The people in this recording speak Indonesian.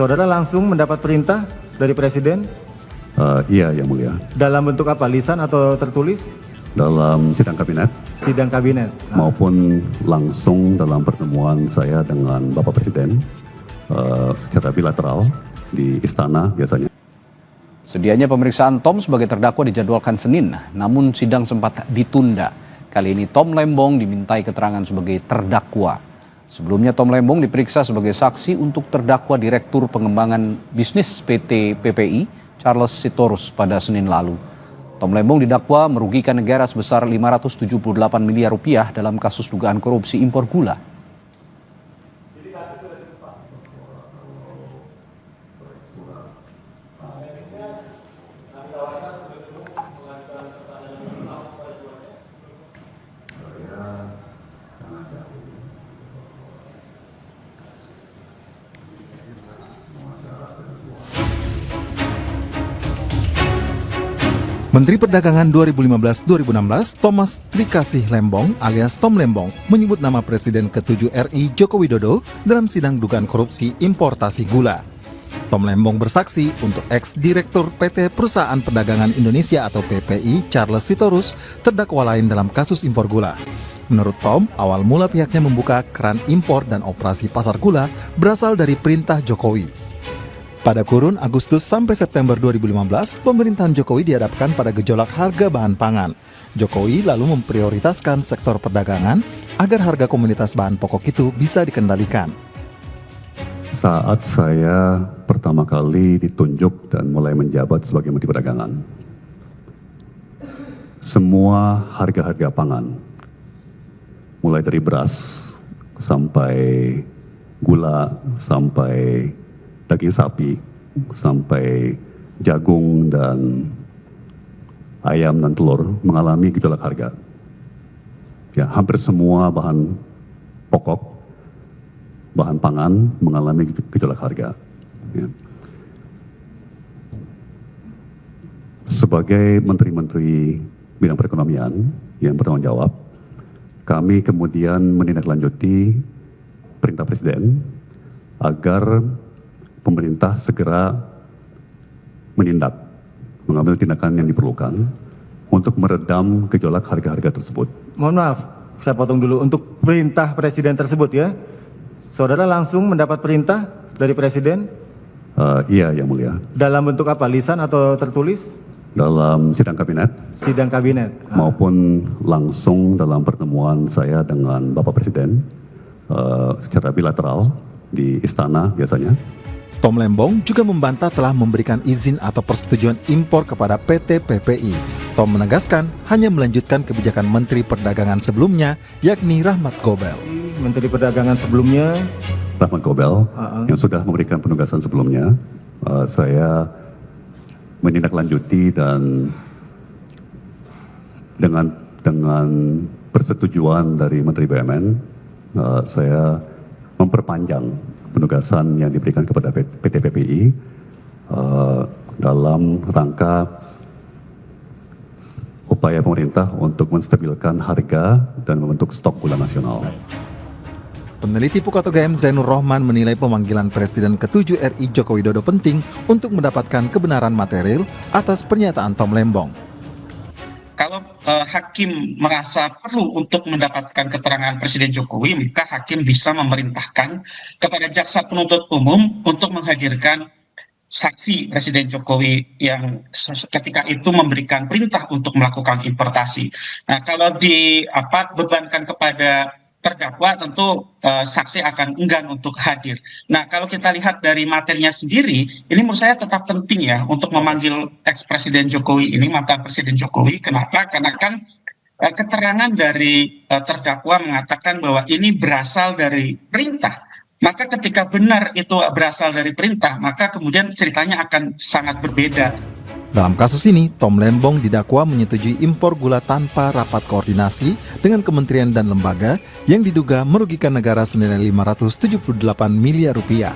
Saudara langsung mendapat perintah dari Presiden Iya, Yang Mulia. dalam bentuk apa? Lisan atau tertulis? Dalam sidang kabinet Sidang kabinet. maupun langsung dalam pertemuan saya dengan Bapak Presiden secara bilateral di istana biasanya. Sedianya pemeriksaan Tom sebagai terdakwa dijadwalkan Senin, namun sidang sempat ditunda. Kali ini Tom Lembong dimintai keterangan sebagai terdakwa. Sebelumnya Tom Lembong diperiksa sebagai saksi untuk terdakwa Direktur Pengembangan Bisnis PT PPI, Charles Sitorus pada Senin lalu. Tom Lembong didakwa merugikan negara sebesar 578 miliar rupiah dalam kasus dugaan korupsi impor gula. Menteri Perdagangan 2015-2016 Thomas Trikasih Lembong alias Tom Lembong menyebut nama Presiden ke-7 RI Joko Widodo dalam sidang dugaan korupsi importasi gula. Tom Lembong bersaksi untuk ex-direktur PT Perusahaan Perdagangan Indonesia atau PPI Charles Sitorus terdakwa lain dalam kasus impor gula. Menurut Tom, awal mula pihaknya membuka keran impor dan operasi pasar gula berasal dari perintah Jokowi. Pada kurun Agustus sampai September 2015, pemerintahan Jokowi dihadapkan pada gejolak harga bahan pangan. Jokowi lalu memprioritaskan sektor perdagangan agar harga komoditas bahan pokok itu bisa dikendalikan. Saat saya pertama kali ditunjuk dan mulai menjabat sebagai Menteri Perdagangan, semua harga-harga pangan, mulai dari beras sampai gula, sampai daging sapi, sampai jagung dan ayam dan telur mengalami gejolak harga. Ya, hampir semua bahan pokok, bahan pangan mengalami gejolak harga. Ya. Sebagai menteri-menteri bidang perekonomian yang bertanggung jawab, kami kemudian menindaklanjuti perintah Presiden agar pemerintah segera menindak, mengambil tindakan yang diperlukan untuk meredam gejolak harga-harga tersebut. Mohon maaf, saya potong dulu. Untuk perintah Presiden tersebut ya, saudara langsung mendapat perintah dari Presiden Iya, Yang Mulia. dalam bentuk apa? Lisan atau tertulis? Dalam sidang kabinet Sidang kabinet. maupun langsung dalam pertemuan saya dengan Bapak Presiden secara bilateral di istana biasanya. Tom Lembong juga membantah telah memberikan izin atau persetujuan impor kepada PT PPI. Tom menegaskan hanya melanjutkan kebijakan Menteri Perdagangan sebelumnya, yakni Rahmat Gobel. Menteri Perdagangan sebelumnya, Rahmat Gobel yang sudah memberikan penugasan sebelumnya, saya menindaklanjuti dan dengan persetujuan dari Menteri BUMN, saya memperpanjang penugasan yang diberikan kepada PT PPI dalam rangka upaya pemerintah untuk menstabilkan harga dan membentuk stok gula nasional. Peneliti Pukat UGM Zainur Rohman menilai pemanggilan Presiden ke-7 RI Joko Widodo penting untuk mendapatkan kebenaran material atas pernyataan Tom Lembong. Kalau hakim merasa perlu untuk mendapatkan keterangan Presiden Jokowi, maka hakim bisa memerintahkan kepada jaksa penuntut umum untuk menghadirkan saksi Presiden Jokowi yang ketika itu memberikan perintah untuk melakukan importasi. Nah, kalau dibebankan kepada terdakwa, tentu saksi akan enggan untuk hadir. Nah, kalau kita lihat dari materinya sendiri, ini menurut saya tetap penting ya untuk memanggil ex-presiden Jokowi ini, mantan presiden Jokowi. Kenapa? Karena kan keterangan dari terdakwa mengatakan bahwa ini berasal dari perintah. Maka ketika benar itu berasal dari perintah, maka kemudian ceritanya akan sangat berbeda. Dalam kasus ini, Tom Lembong didakwa menyetujui impor gula tanpa rapat koordinasi dengan kementerian dan lembaga yang diduga merugikan negara senilai 578 miliar rupiah.